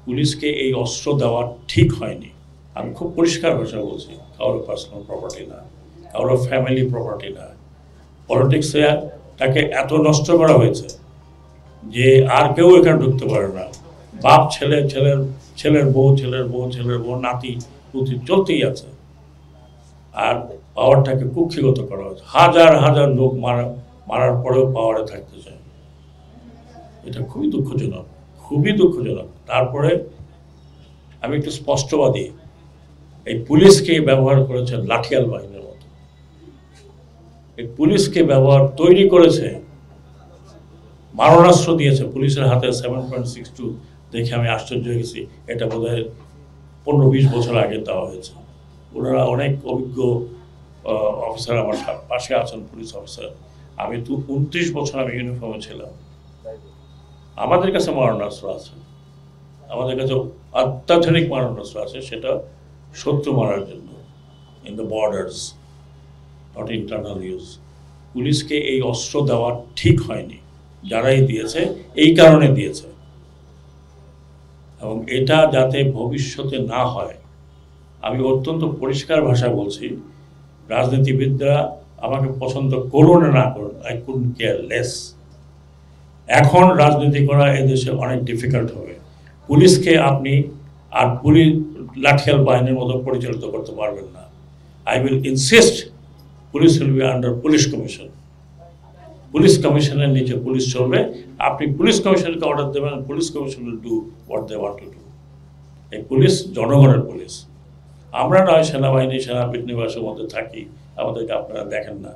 পুলিশকে এই অস্ত্র দেওয়া ঠিক হয়নি। আমি খুব পরিষ্কার ভাষা বলছি, কারোর পার্সোনাল প্রপার্টি না, কারোর ফ্যামিলি প্রপার্টি না। পলিটিক্সে তাকে এত নষ্ট করা হয়েছে যে আর কেউ এখানে ঢুকতে পারে না। বাপ ছেলে, ছেলের বউ, ছেলের বউ, ছেলের বউ, নাতি পুতি চলতেই আছে। আর পাওয়ারটাকে কুক্ষিগত করা হয়েছে। হাজার হাজার লোক মারার পরেও পাওয়ারে থাকতে চায়। এটা খুবই দুঃখজনক, খুবই দুঃখজনক। তারপরে আমি একটু স্পষ্টবাদী, এই পুলিশকে ব্যবহার করেছে লাঠিয়াল বাহিনীর মতো। এই পুলিশকে তৈরি করেছে, মারণাস্ত্র দিয়েছে পুলিশের হাতে। 7.62 দেখে আমি আশ্চর্য হয়ে গেছি। এটা বোধ হয় 15-20 বছর আগে দেওয়া হয়েছে। ওনারা অনেক অভিজ্ঞ অফিসার আমার পাশে আছেন, পুলিশ অফিসার। আমি তো 29 বছর আমি ইউনিফর্মে ছিলাম। আমাদের কাছে মারণাস্ত্র আছে, আমাদের কাছে অত্যাধুনিক মারণাস্ত্র আছে, সেটা শত্রু মারার জন্য, in the borders, not internal use. পুলিশকে এই অস্ত্র দেওয়া ঠিক হয়নি। যারাই দিয়েছে এই কারণে দিয়েছে, এবং এটা যাতে ভবিষ্যতে না হয়। আমি অত্যন্ত পরিষ্কার ভাষায় বলছি, রাজনীতিবিদরা আমাকে পছন্দ করুন না করুন, আই কুডন্ট কেয়ার লেস। এখন রাজনীতি করা এদেশে অনেক ডিফিকাল্ট হবে। পুলিশকে আপনি আর লাঠিয়াল বাহিনীর মতো পরিচালিত করতে পারবেন না। I will insist police will be under police commission. Police কমিশনের নিচে পুলিশ চলবে। আপনি পুলিশ কমিশনকে অর্ডার দেবেন, police commission will do what they want to do. এই পুলিশ জনগণের পুলিশ। আমরা নয় সেনাবাহিনী, সেনাবাহিনীবাসের মধ্যে থাকি, আমাদেরকে আপনারা দেখেন না।